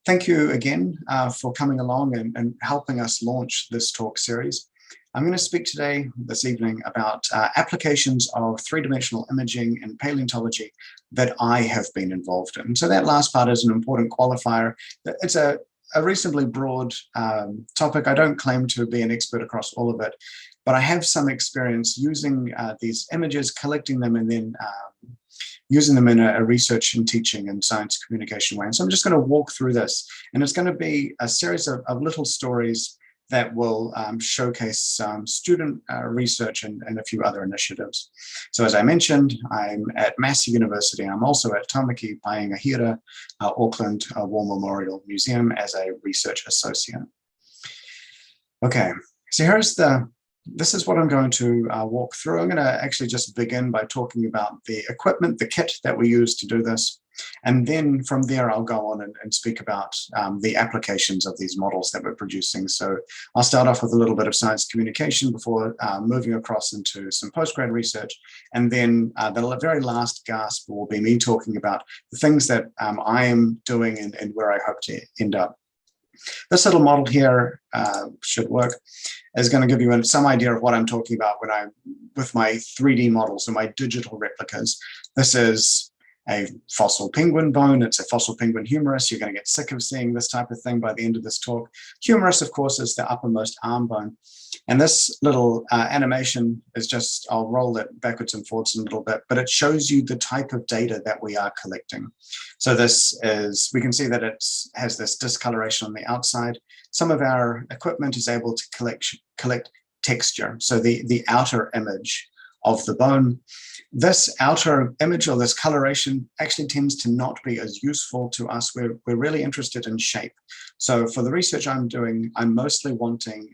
Thank you again for coming along and helping us launch this talk series. I'm going to speak this evening, about applications of three-dimensional imaging in paleontology that I have been involved in. So that last part is an important qualifier. It's a reasonably broad topic. I don't claim to be an expert across all of it, but I have some experience using these images, collecting them, and then using them in a research and teaching and science communication way. And so I'm just going to walk through this, and it's going to be a series of little stories that will showcase student research and a few other initiatives. So as I mentioned, I'm at Massey University. I'm also at Tamaki Paenga Auckland War Memorial Museum as a research associate. Okay, so this is what I'm going to walk through. I'm going to actually just begin by talking about the equipment, the kit that we use to do this. And then from there, I'll go on and speak about the applications of these models that we're producing. So I'll start off with a little bit of science communication before moving across into some postgrad research. And then the very last gasp will be me talking about the things that I am doing and where I hope to end up. This little model here should work. Is going to give you some idea of what I'm talking about with my 3D models and my digital replicas. This is a fossil penguin bone. It's a fossil penguin humerus. You're going to get sick of seeing this type of thing by the end of this talk. Humerus, of course, is the uppermost arm bone. And this little animation is just, I'll roll it backwards and forwards a little bit, but it shows you the type of data that we are collecting. So we can see that it has this discoloration on the outside. Some of our equipment is able to collect texture, so the outer image of the bone. This outer image or this coloration actually tends to not be as useful to us. We're really interested in shape. So for the research I'm doing, I'm mostly wanting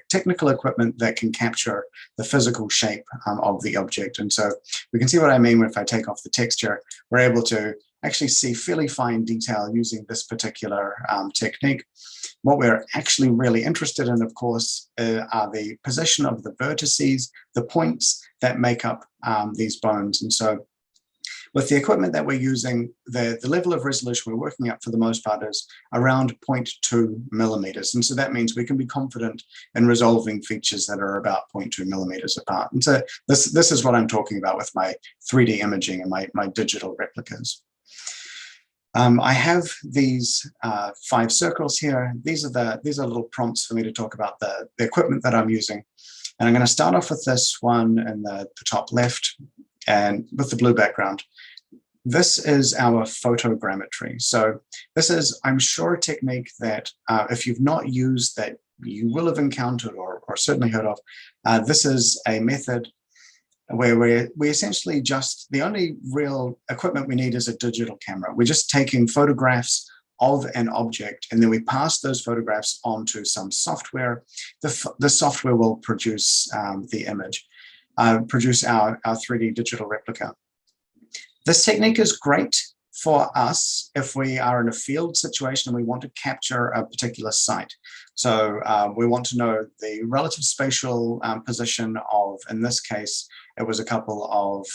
technical equipment that can capture the physical shape of the object. And so we can see what I mean if I take off the texture. We're able to actually see fairly fine detail using this particular technique. What we're actually really interested in, of course, are the position of the vertices, the points that make up these bones. And so with the equipment that we're using, the level of resolution we're working at for the most part is around 0.2 millimeters. And so that means we can be confident in resolving features that are about 0.2 millimeters apart. And so this is what I'm talking about with my 3D imaging and my digital replicas. I have these 5 circles here. These are little prompts for me to talk about the equipment that I'm using. And I'm going to start off with this one in the top left and with the blue background. This is our photogrammetry. So this is, I'm sure, a technique that if you've not used, that you will have encountered or certainly heard of. This is a method where we essentially the only real equipment we need is a digital camera. We're just taking photographs of an object, and then we pass those photographs onto some software. The software will produce the image, produce our 3D digital replica. This technique is great for us if we are in a field situation and we want to capture a particular site. So we want to know the relative spatial position of, in this case, it was a couple of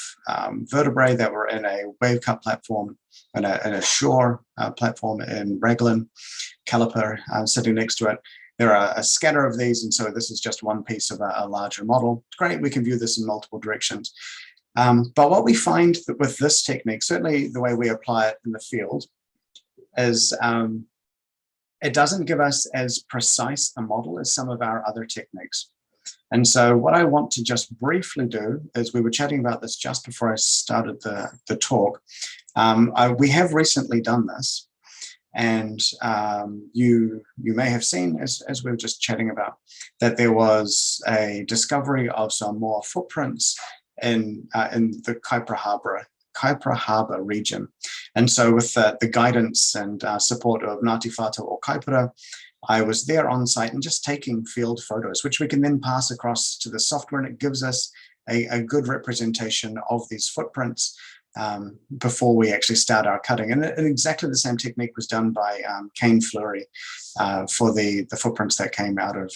vertebrae that were in a wave cut platform and a shore platform in Raglan, caliper sitting next to it. There are a scatter of these, and so this is just one piece of a larger model. Great, we can view this in multiple directions. But what we find that with this technique, certainly the way we apply it in the field, is it doesn't give us as precise a model as some of our other techniques. And so what I want to just briefly do is, we were chatting about this just before I started the talk. We have recently done this, and you may have seen, as we were just chatting about, that there was a discovery of some more footprints in the Kaipara Harbour region. And so with the guidance and support of Ngāti Whātua o Kaipara, I was there on site and just taking field photos, which we can then pass across to the software, and it gives us a good representation of these footprints before we actually start our cutting. And exactly the same technique was done by Kane Fleury for the footprints that came out of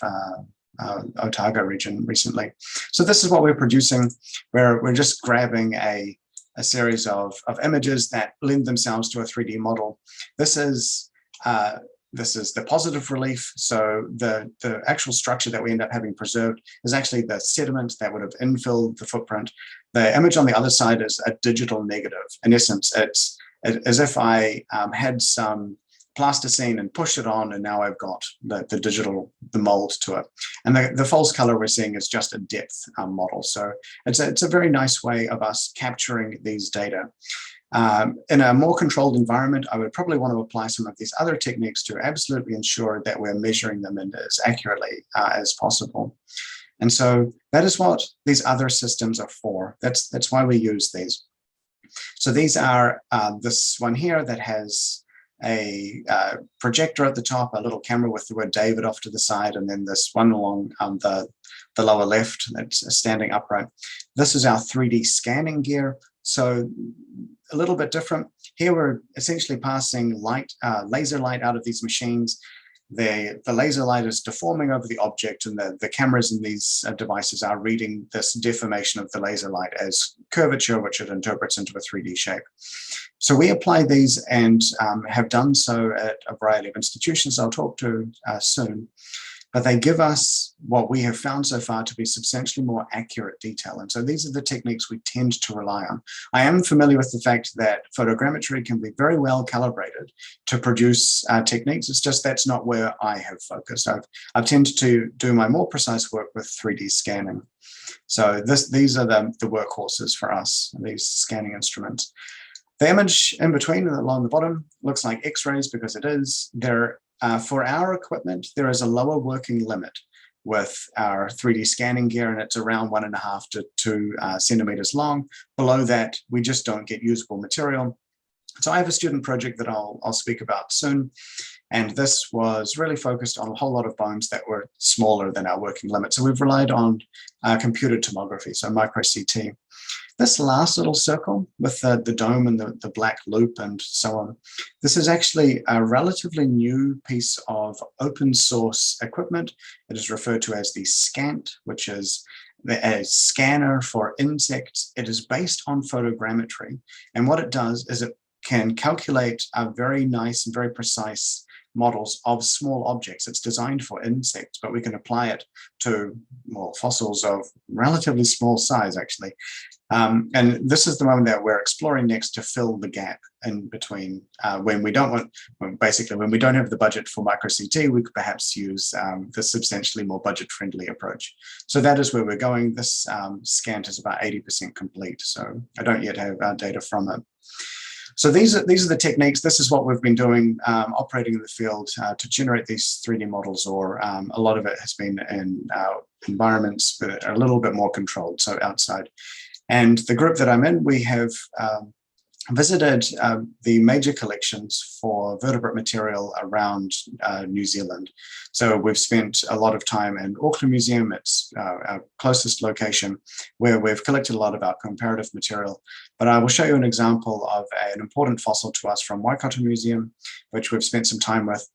Aotearoa region recently. So this is what we're producing, where we're just grabbing a series of images that lend themselves to a 3D model. This is This is the positive relief. So the actual structure that we end up having preserved is actually the sediment that would have infilled the footprint. The image on the other side is a digital negative. In essence, it's as if I had some plasticine and pushed it on, and now I've got the mold to it. And the false color we're seeing is just a depth model. So it's a very nice way of us capturing these data. In a more controlled environment, I would probably want to apply some of these other techniques to absolutely ensure that we're measuring them in as accurately as possible. And so that is what these other systems are for. That's why we use these. So these are this one here that has a projector at the top, a little camera with the word David off to the side, and then this one along the lower left that's standing upright. This is our 3D scanning gear. So a little bit different. Here we're essentially passing light, laser light out of these machines. The laser light is deforming over the object, and the cameras in these devices are reading this deformation of the laser light as curvature, which it interprets into a 3D shape. So we apply these and have done so at a variety of institutions I'll talk to soon. But they give us what we have found so far to be substantially more accurate detail. And so these are the techniques we tend to rely on. I am familiar with the fact that photogrammetry can be very well calibrated to produce techniques. It's just that's not where I have focused. I've tended to do my more precise work with 3D scanning. So these are the workhorses for us, these scanning instruments. The image in between along the bottom looks like X-rays because it is. For our equipment, there is a lower working limit with our 3D scanning gear, and it's around 1.5 to 2 centimeters long. Below that, we just don't get usable material. So I have a student project that I'll speak about soon, and this was really focused on a whole lot of bones that were smaller than our working limit. So we've relied on computed tomography, so micro CT. This last little circle with the dome and the black loop and so on, this is actually a relatively new piece of open source equipment. It is referred to as the SCANT, which is a scanner for insects. It is based on photogrammetry. And what it does is it can calculate a very nice and very precise models of small objects. It's designed for insects, but we can apply it to fossils of relatively small size, actually. And this is the moment that we're exploring next to fill the gap in between when we don't when we don't have the budget for micro CT, we could perhaps use the substantially more budget-friendly approach. So that is where we're going. This scant is about 80% complete, so I don't yet have data from it. So these are the techniques. This is what we've been doing, operating in the field to generate these 3D models, or a lot of it has been in environments that are a little bit more controlled, so outside. And the group that I'm in, we have visited the major collections for vertebrate material around New Zealand. So we've spent a lot of time in Auckland Museum. It's our closest location where we've collected a lot of our comparative material. But I will show you an example of an important fossil to us from Waikato Museum, which we've spent some time with.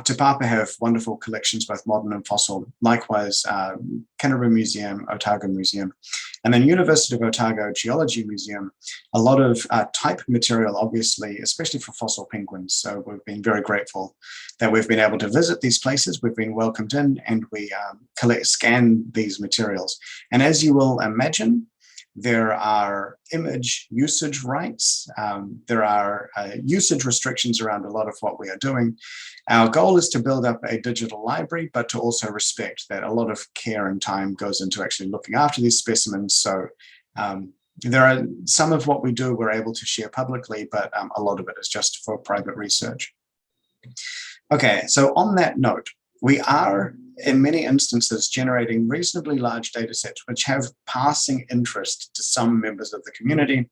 Te Papa have wonderful collections, both modern and fossil. Likewise, Canterbury Museum, Otago Museum, and then University of Otago Geology Museum, a lot of type material, obviously, especially for fossil penguins. So we've been very grateful that we've been able to visit these places. We've been welcomed in, and we scan these materials. And as you will imagine, there are image usage rights. There are usage restrictions around a lot of what we are doing. Our goal is to build up a digital library, but to also respect that a lot of care and time goes into actually looking after these specimens. So there are some of what we do we're able to share publicly, but a lot of it is just for private research. Okay, so on that note, we are, in many instances, generating reasonably large data sets which have passing interest to some members of the community.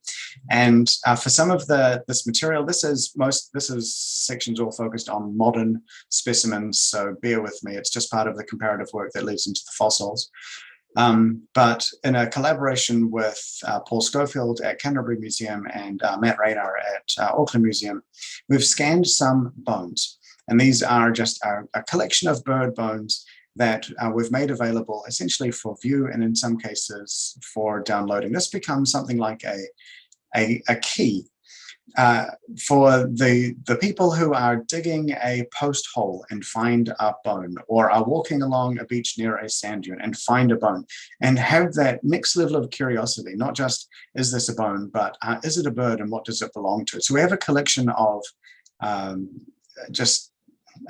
And for some of this material, this is sections all focused on modern specimens, so bear with me. It's just part of the comparative work that leads into the fossils. But in a collaboration with Paul Schofield at Canterbury Museum and Matt Rayner at Auckland Museum, we've scanned some bones. And these are just a collection of bird bones that we've made available essentially for view, and in some cases for downloading. This becomes something like a key for the people who are digging a post hole and find a bone, or are walking along a beach near a sand dune and find a bone, and have that next level of curiosity, not just is this a bone, but is it a bird and what does it belong to? So we have a collection of just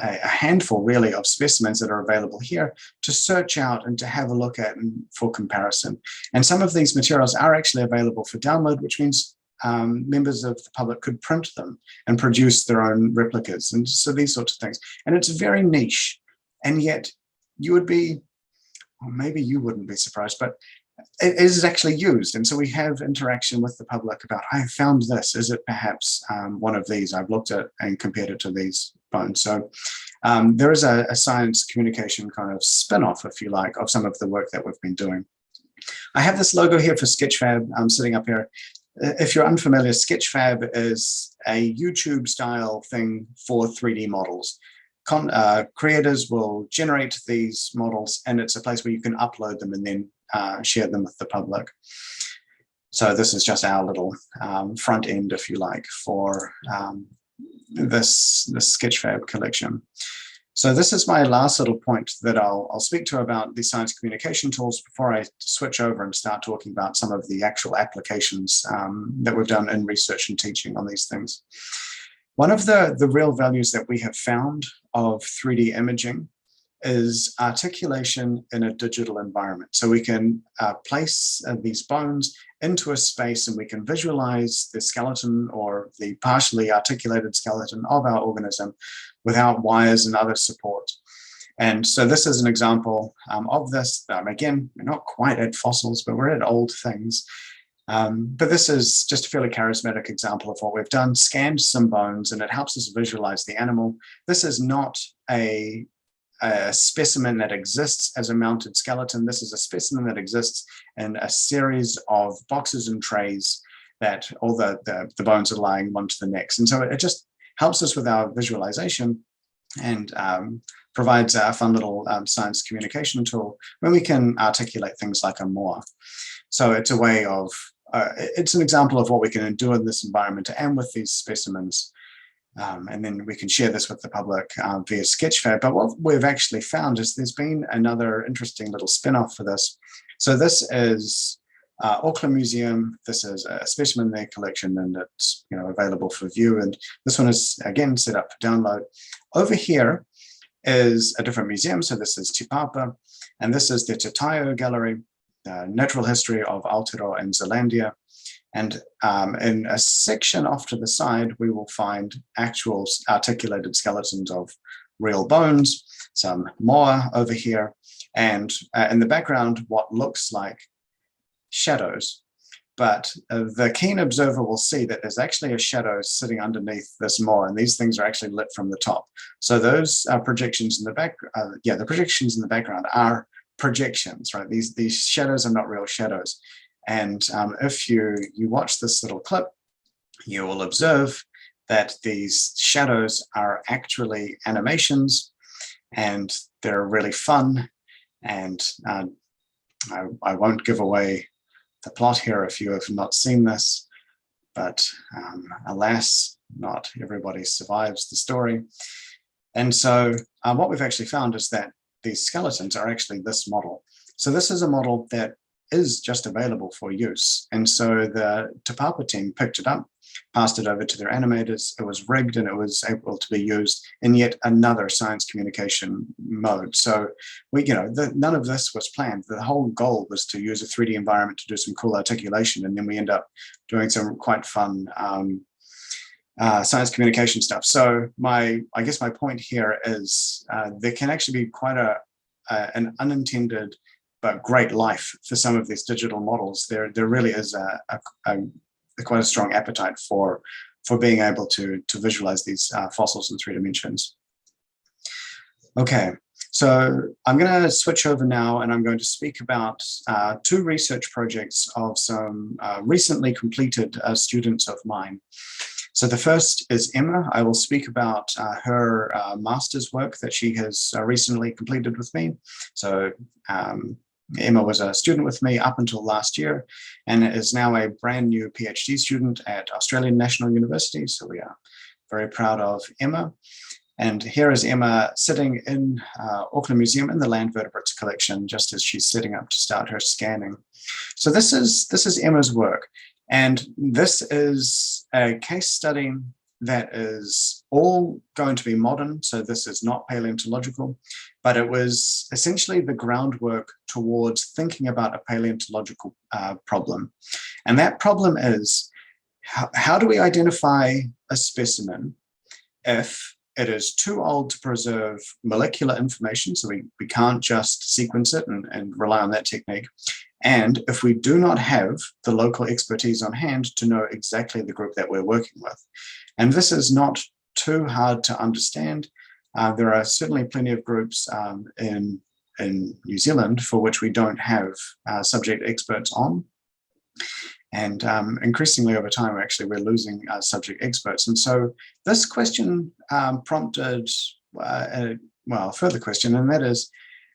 a handful really of specimens that are available here to search out and to have a look at for comparison. And some of these materials are actually available for download, which means members of the public could print them and produce their own replicas, and so these sorts of things. And it's very niche, and yet you would be, or maybe you wouldn't be surprised, but it is actually used. And so we have interaction with the public about, I found this, is it perhaps one of these? I've looked at and compared it to these bones. So there is a science communication kind of spin-off, if you like, of some of the work that we've been doing. I have this logo here for Sketchfab sitting up here. If you're unfamiliar, Sketchfab is a YouTube style thing for 3D models. Creators will generate these models, and it's a place where you can upload them and then share them with the public. So this is just our little front end, if you like, for this Sketchfab collection. So this is my last little point that I'll speak to about the science communication tools before I switch over and start talking about some of the actual applications that we've done in research and teaching on these things. One of the real values that we have found of 3D imaging is articulation in a digital environment. So we can place these bones into a space and we can visualize the skeleton or the partially articulated skeleton of our organism without wires and other support. And so this is an example of this. Again, we're not quite at fossils, but we're at old things. But this is just a fairly charismatic example of what we've done, scanned some bones, and it helps us visualize the animal. This is not a specimen that exists as a mounted skeleton. This is a specimen that exists in a series of boxes and trays that all the bones are lying one to the next. And so it just helps us with our visualization and provides a fun little science communication tool when we can articulate things like a moa. So it's a way of, it's an example of what we can do in this environment and with these specimens. And then we can share this with the public via Sketchfab. But what we've actually found is there's been another interesting little spin-off for this. So this is Auckland Museum. This is a specimen in their collection, and it's available for view. And this one is again set up for download. Over here is a different museum. So this is Te Papa, and this is the Te Taio Gallery, Natural History of Aotearoa and Zealandia. And in a section off to the side, we will find actual articulated skeletons of real bones, some moa over here, and in the background, what looks like shadows. But the keen observer will see that there's actually a shadow sitting underneath this moa, and these things are actually lit from the top. So those projections in the back, the projections in the background are projections, right? These shadows are not real shadows. And if you watch this little clip, you will observe that these shadows are actually animations, and they're really fun. And I won't give away the plot here if you have not seen this, but alas, not everybody survives the story. And so what we've actually found is that these skeletons are actually this model. So this is a model that is just available for use. And so the Te Papa team picked it up, passed it over to their animators. It was rigged and it was able to be used in yet another science communication mode. So none of this was planned. The whole goal was to use a 3D environment to do some cool articulation. And then we end up doing some quite fun science communication stuff. So I guess my point here is there can actually be quite an unintended but great life for some of these digital models. There really is quite a strong appetite for being able to visualize these fossils in 3 dimensions. Okay, so I'm going to switch over now, and I'm going to speak about 2 research projects of some recently completed students of mine. So the first is Emma. I will speak about her master's work that she has recently completed with me. So Emma was a student with me up until last year and is now a brand new PhD student at Australian National University. So we are very proud of Emma. And here is Emma sitting in Auckland Museum in the land vertebrates collection, just as she's setting up to start her scanning. So this is Emma's work. And this is a case study that is all going to be modern. So this is not paleontological, but it was essentially the groundwork towards thinking about a paleontological problem. And that problem is, how do we identify a specimen if it is too old to preserve molecular information, so we can't just sequence it and rely on that technique, and if we do not have the local expertise on hand to know exactly the group that we're working with. And this is not too hard to understand. There are certainly plenty of groups in New Zealand for which we don't have subject experts on. And increasingly over time, actually, we're losing subject experts. And so this question prompted a further question, and that is,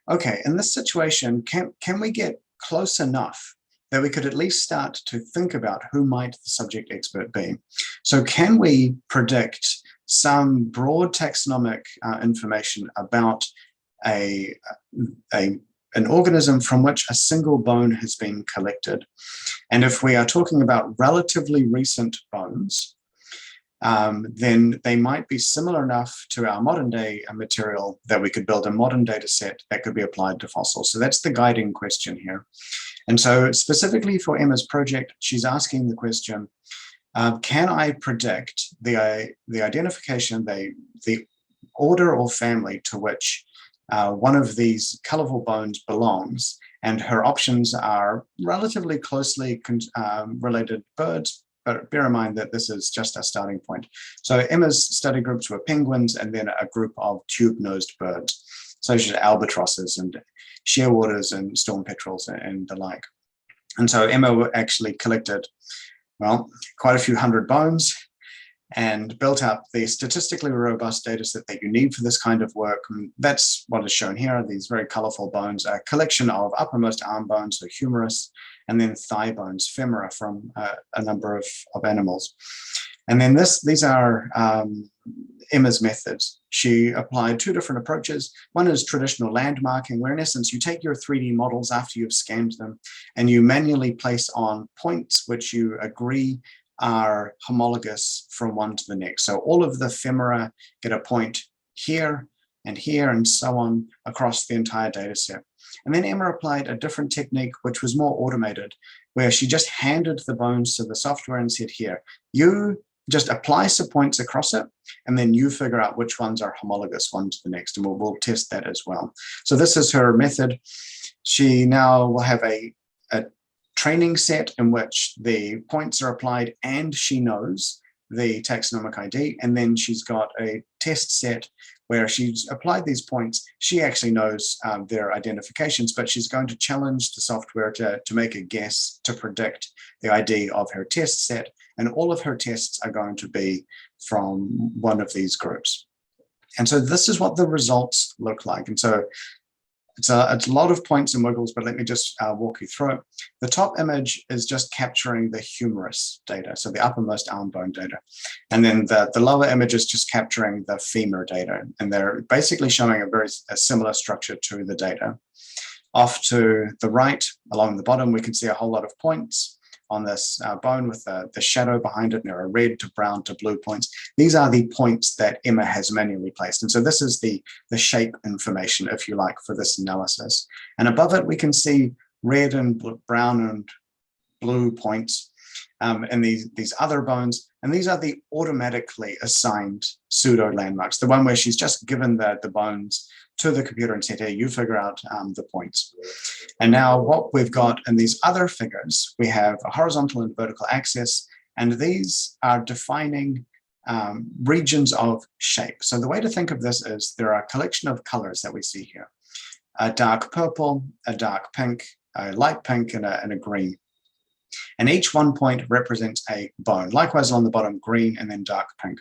okay, in this situation, can we get close enough that we could at least start to think about who might the subject expert be? So can we predict some broad taxonomic information about an organism from which a single bone has been collected? And if we are talking about relatively recent bones, then they might be similar enough to our modern day material that we could build a modern data set that could be applied to fossils. So that's the guiding question here. And so specifically for Emma's project, she's asking the question, can I predict the identification, the order or family to which one of these colorful bones belongs? And her options are relatively closely related birds, but bear in mind that this is just a starting point. So Emma's study groups were penguins and then a group of tube-nosed birds, such as albatrosses and shearwaters and storm petrels and the like. And so Emma actually collected, well, quite a few hundred bones and built up the statistically robust data set that you need for this kind of work. And that's what is shown here, these very colorful bones, a collection of uppermost arm bones, so humerus, and then thigh bones, femora, from a number of animals. And then these are Emma's methods. She applied two different approaches. One is traditional landmarking, where in essence you take your 3D models after you've scanned them and you manually place on points which you agree are homologous from one to the next. So all of the femora get a point here and so on across the entire data set. And then Emma applied a different technique, which was more automated, where she just handed the bones to the software and said, here, you just apply some points across it, and then you figure out which ones are homologous one to the next, and we'll test that as well. So this is her method. She now will have a training set in which the points are applied and she knows the taxonomic ID, and then she's got a test set where she's applied these points. She actually knows their identifications, but she's going to challenge the software to make a guess to predict the ID of her test set, and all of her tests are going to be from one of these groups. And so this is what the results look like. And so it's a lot of points and wiggles, but let me just walk you through it. The top image is just capturing the humerus data, so the uppermost arm bone data. And then the lower image is just capturing the femur data. And they're basically showing a similar structure to the data. Off to the right, along the bottom, we can see a whole lot of points on this bone with the shadow behind it. And there are red to brown to blue points. These are the points that Emma has manually placed. And so this is the shape information, if you like, for this analysis. And above it, we can see red and brown and blue points and these other bones. And these are the automatically assigned pseudo landmarks, the one where she's just given the bones to the computer and said, hey, you figure out the points. And now what we've got in these other figures, we have a horizontal and vertical axis, and these are defining regions of shape. So the way to think of this is there are a collection of colors that we see here, a dark purple, a dark pink, a light pink, and a green. And each one point represents a bone. Likewise on the bottom, green and then dark pink.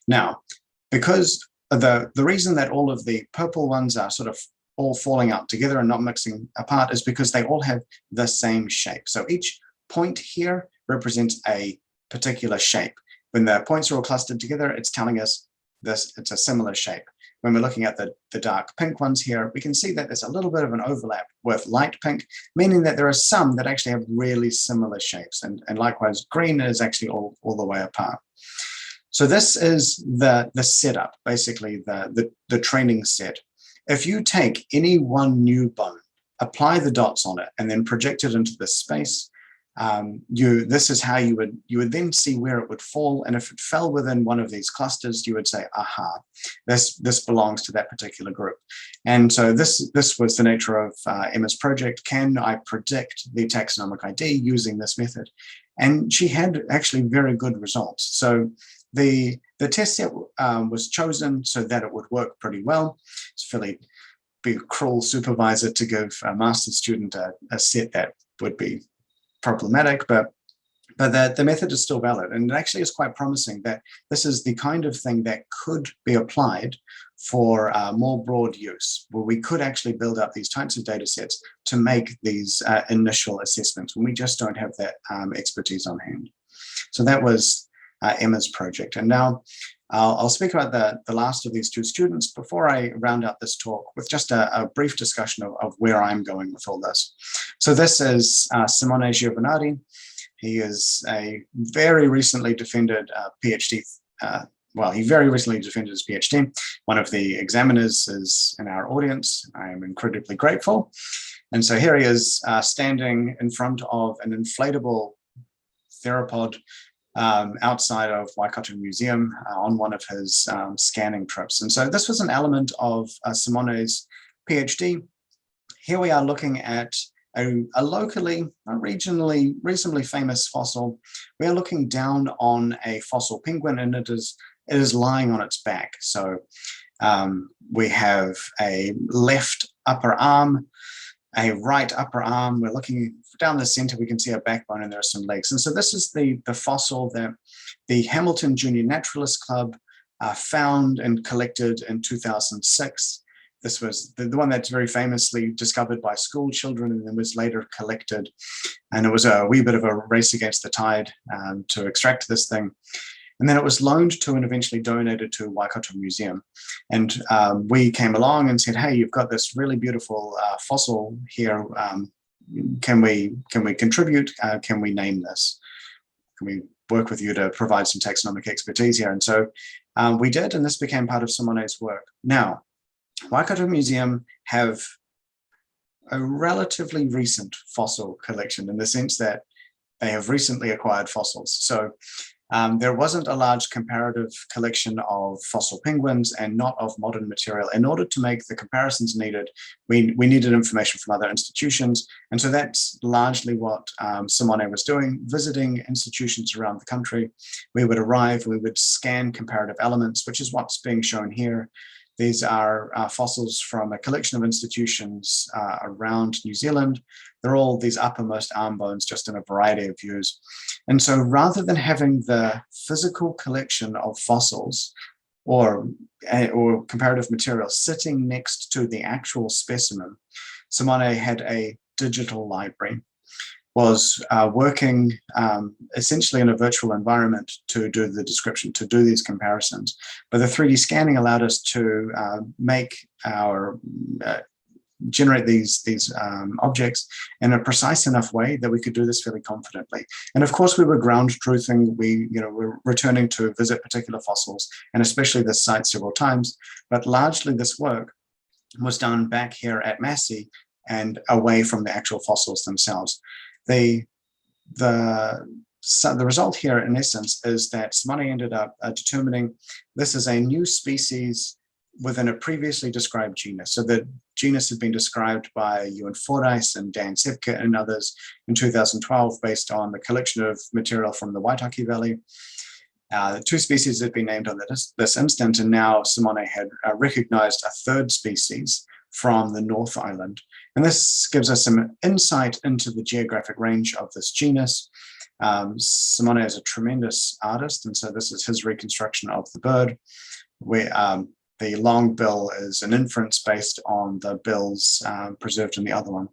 Now, because the reason that all of the purple ones are sort of all falling out together and not mixing apart is because they all have the same shape. So each point here represents a particular shape. When the points are all clustered together, it's telling us it's a similar shape. When we're looking at the dark pink ones here, we can see that there's a little bit of an overlap with light pink, meaning that there are some that actually have really similar shapes. And likewise, green is actually all the way apart. So this is the setup, basically the training set. If you take any one new bone, apply the dots on it, and then project it into this space, this is how you would then see where it would fall. And if it fell within one of these clusters, you would say, aha, this belongs to that particular group. And so this was the nature of Emma's project. Can I predict the taxonomic ID using this method? And she had actually very good results. So the test set was chosen so that it would work pretty well. It's fairly be a cruel supervisor to give a master's student a set that would be problematic, but the method is still valid. And it actually is quite promising that this is the kind of thing that could be applied for more broad use, where we could actually build up these types of data sets to make these initial assessments when we just don't have that expertise on hand. So that was Emma's project. And now I'll speak about the last of these two students before I round out this talk with just a brief discussion of where I'm going with all this. So this is Simone Giovanardi. He is a very recently defended PhD. Well, he very recently defended his PhD. One of the examiners is in our audience. I am incredibly grateful. And so here he is standing in front of an inflatable theropod outside of Waikato Museum on one of his scanning trips. And so this was an element of Simone's PhD. Here we are looking at a locally, regionally, reasonably famous fossil. We are looking down on a fossil penguin, and it is lying on its back. So we have a left upper arm, a right upper arm. We're looking down the center, we can see a backbone, and there are some legs. And so this is the fossil that the Hamilton Junior Naturalist Club found and collected in 2006. This was the one that's very famously discovered by school children and then was later collected. And it was a wee bit of a race against the tide to extract this thing. And then it was loaned to and eventually donated to Waikato Museum. And we came along and said, hey, you've got this really beautiful fossil here. Can we contribute? Can we name this? Can we work with you to provide some taxonomic expertise here? And so we did, and this became part of Simone's work. Now, Waikato Museum have a relatively recent fossil collection in the sense that they have recently acquired fossils. So there wasn't a large comparative collection of fossil penguins and not of modern material. In order to make the comparisons needed, we needed information from other institutions. And so that's largely what Simone was doing, visiting institutions around the country. We would arrive, we would scan comparative elements, which is what's being shown here. These are fossils from a collection of institutions around New Zealand. They're all these uppermost arm bones, just in a variety of views. And so rather than having the physical collection of fossils or comparative material sitting next to the actual specimen, Simone had a digital library, was working essentially in a virtual environment to do the description, to do these comparisons. But the 3D scanning allowed us to generate these objects in a precise enough way that we could do this fairly confidently. And of course, we were ground truthing. We're returning to visit particular fossils, and especially this site several times. But largely this work was done back here at Massey and away from the actual fossils themselves. The result here, in essence, is that Simone ended up determining this is a new species within a previously described genus. So the genus had been described by Ewan Fordyce and Dan Sepke and others in 2012 based on the collection of material from the Waitaki Valley. Two species had been named on this instant, and now Simone had recognized a third species from the North Island. And this gives us some insight into the geographic range of this genus. Simone is a tremendous artist, and so this is his reconstruction of the bird. the long bill is an inference based on the bills preserved in the other one.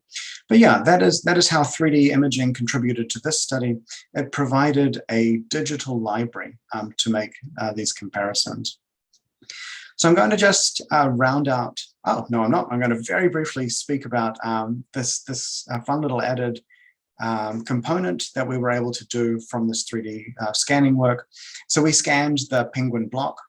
But yeah, that is how 3D imaging contributed to this study. It provided a digital library to make these comparisons. So I'm going to just round out, oh, no, I'm not. I'm going to very briefly speak about this fun little added component that we were able to do from this 3D scanning work. So we scanned the penguin block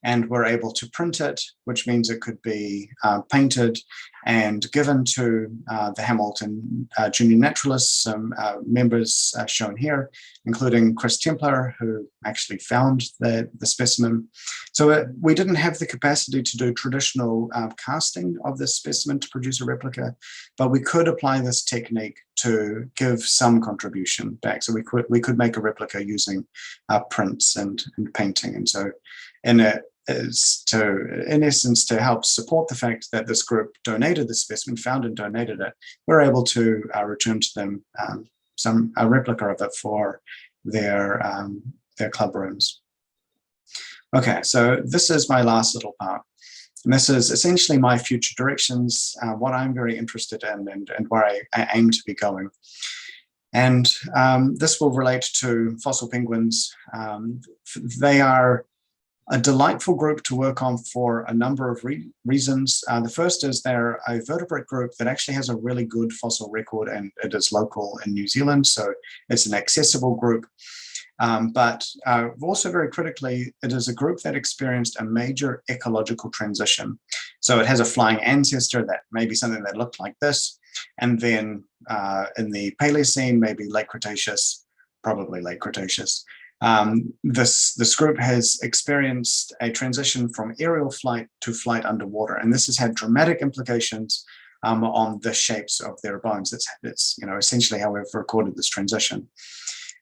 and we're able to print it, which means it could be painted and given to the Hamilton Junior Naturalists, some members shown here, including Chris Templar, who actually found the specimen. So we didn't have the capacity to do traditional casting of this specimen to produce a replica, but we could apply this technique to give some contribution back. So we could make a replica using prints and painting. And so in essence, to help support the fact that this group donated the specimen, found and donated it, we're able to return to them a replica of it for their club rooms. Okay, so this is my last little part. And this is essentially my future directions, what I'm very interested in and where I aim to be going. And this will relate to fossil penguins. They are a delightful group to work on for a number of reasons. The first is they're a vertebrate group that actually has a really good fossil record, and it is local in New Zealand, so it's an accessible group. But also very critically, it is a group that experienced a major ecological transition. So it has a flying ancestor that may be something that looked like this, and then in the Paleocene, maybe late Cretaceous, probably late Cretaceous. This group has experienced a transition from aerial flight to flight underwater, and this has had dramatic implications on the shapes of their bones. It's essentially how we've recorded this transition.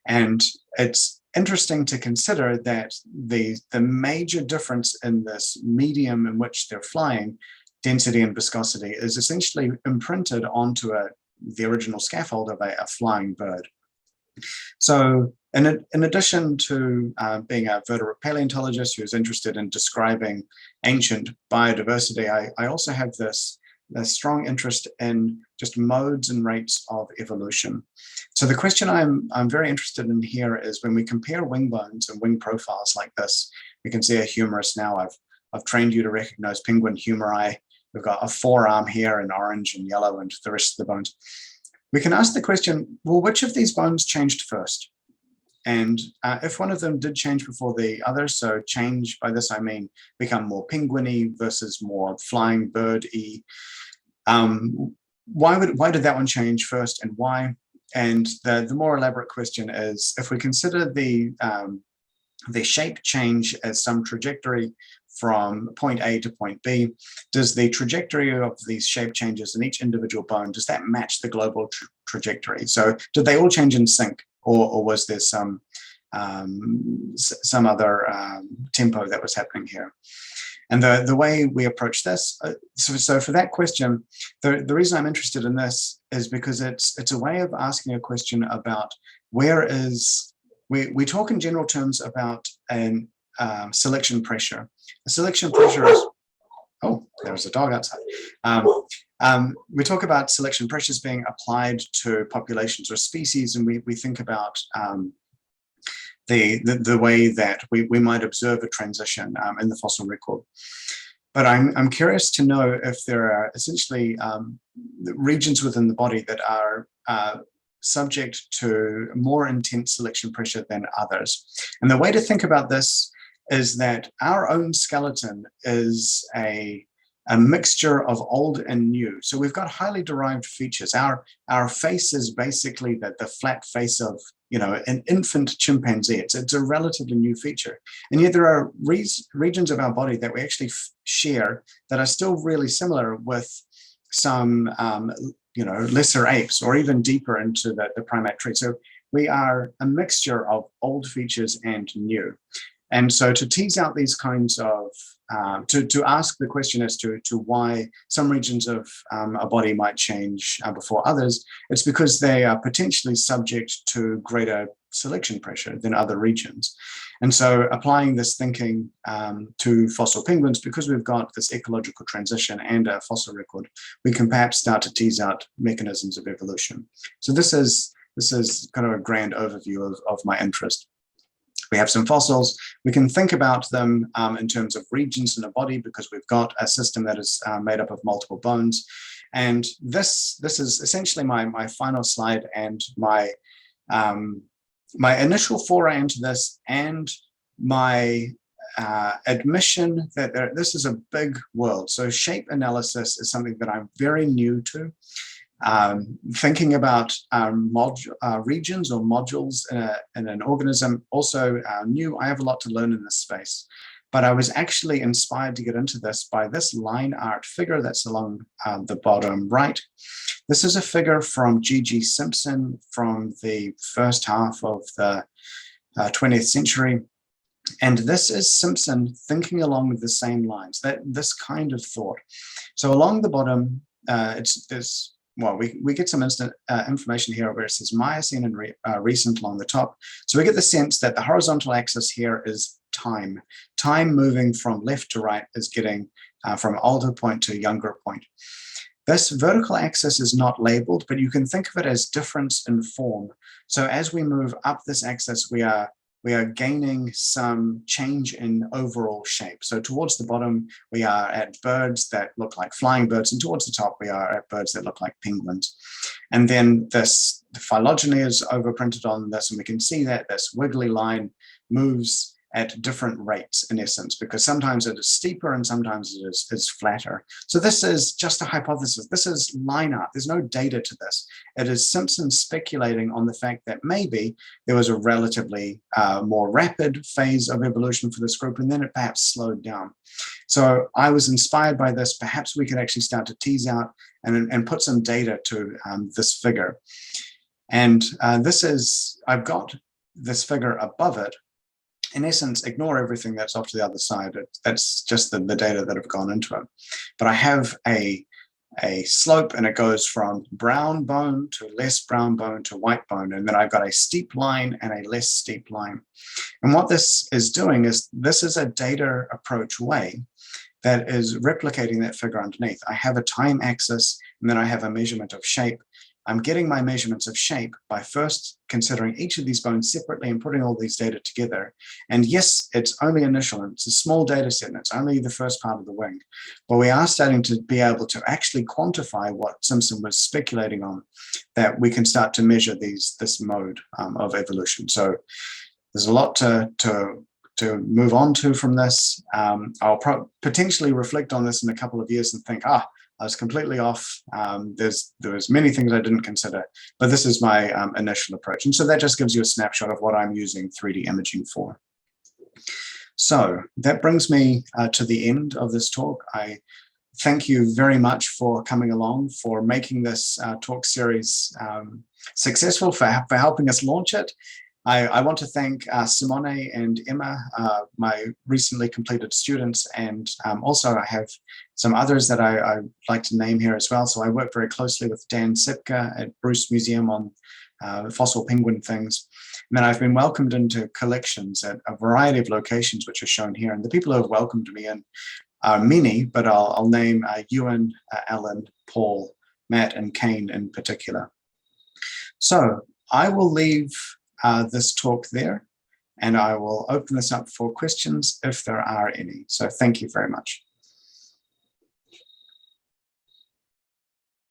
And it's interesting to consider that the major difference in this medium in which they're flying, density and viscosity, is essentially imprinted onto the original scaffold of a flying bird. So in addition to being a vertebrate paleontologist who's interested in describing ancient biodiversity, I also have this strong interest in just modes and rates of evolution. So the question I'm very interested in here is when we compare wing bones and wing profiles like this, we can see a humerus now. I've trained you to recognize penguin humeri. We've got a forearm here in orange and yellow and the rest of the bones. We can ask the question, well, which of these bones changed first? And if one of them did change before the other, so change, by this I mean become more penguin-y versus more flying bird-y, why did that one change first and why? And the more elaborate question is, if we consider the shape change as some trajectory from point A to point B, does the trajectory of these shape changes in each individual bone, does that match the global trajectory? So did they all change in sync, or was there some other tempo that was happening here? And the way we approach this, so for that question, the reason I'm interested in this is because it's a way of asking a question about where is, we talk in general terms about an selection pressure. A selection pressure is, oh, there's a dog outside. We talk about selection pressures being applied to populations or species, and we think about the way that we might observe a transition in the fossil record. But I'm curious to know if there are essentially regions within the body that are subject to more intense selection pressure than others. And the way to think about this is that our own skeleton is a mixture of old and new. So we've got highly derived features. Our face is basically the flat face of an infant chimpanzee. It's a relatively new feature. And yet there are regions of our body that we actually share that are still really similar with some lesser apes, or even deeper into the primate tree. So we are a mixture of old features and new. And so to tease out these kinds of, to ask the question as to why some regions of a body might change before others, it's because they are potentially subject to greater selection pressure than other regions. And so applying this thinking to fossil penguins, because we've got this ecological transition and a fossil record, we can perhaps start to tease out mechanisms of evolution. So this is kind of a grand overview of my interest. We have some fossils. We can think about them in terms of regions in a body, because we've got a system that is made up of multiple bones. And this is essentially my final slide, and my initial foray into this, and my admission that this is a big world. So shape analysis is something that I'm very new to. Thinking about regions or modules in an organism, also new. I have a lot to learn in this space, but I was actually inspired to get into this by this line art figure that's along the bottom right. This is a figure from G.G. Simpson from the first half of the 20th century. And this is Simpson thinking along with the same lines, this kind of thought. So along the bottom, we get some instant information here where it says Miocene and recent along the top. So we get the sense that the horizontal axis here is time. Time moving from left to right is getting from older point to younger point. This vertical axis is not labeled, but you can think of it as difference in form. So as we move up this axis, we are gaining some change in overall shape. So towards the bottom, we are at birds that look like flying birds, and towards the top, we are at birds that look like penguins. And then the phylogeny is overprinted on this, and we can see that this wiggly line moves at different rates, in essence, because sometimes it is steeper and sometimes it is flatter. So this is just a hypothesis. This is line art. There's no data to this. It is Simpson speculating on the fact that maybe there was a relatively more rapid phase of evolution for this group, and then it perhaps slowed down. So I was inspired by this. Perhaps we could actually start to tease out and put some data to this figure. And I've got this figure above it. In essence, ignore everything that's off to the other side. That's just the data that have gone into it. But I have a slope, and it goes from brown bone to less brown bone to white bone. And then I've got a steep line and a less steep line. And what this is doing is this is a data approach way that is replicating that figure underneath. I have a time axis, and then I have a measurement of shape. I'm getting my measurements of shape by first considering each of these bones separately and putting all these data together. And yes, it's only initial, and it's a small data set, and it's only the first part of the wing. But we are starting to be able to actually quantify what Simpson was speculating on, that we can start to measure this mode of evolution. So there's a lot to move on to from this. I'll potentially reflect on this in a couple of years and think, I was completely off. There was many things I didn't consider, but this is my initial approach. And so that just gives you a snapshot of what I'm using 3D imaging for. So that brings me to the end of this talk. I thank you very much for coming along, for making this talk series successful, for helping us launch it. I want to thank Simone and Emma, my recently completed students, and also I have some others that I like to name here as well. So I work very closely with Dan Sipka at Bruce Museum on fossil penguin things. And then I've been welcomed into collections at a variety of locations, which are shown here. And the people who have welcomed me in are many, but I'll name Ewan, Alan, Paul, Matt, and Kane in particular. So I will leave this talk there, and I will open this up for questions if there are any. So thank you very much.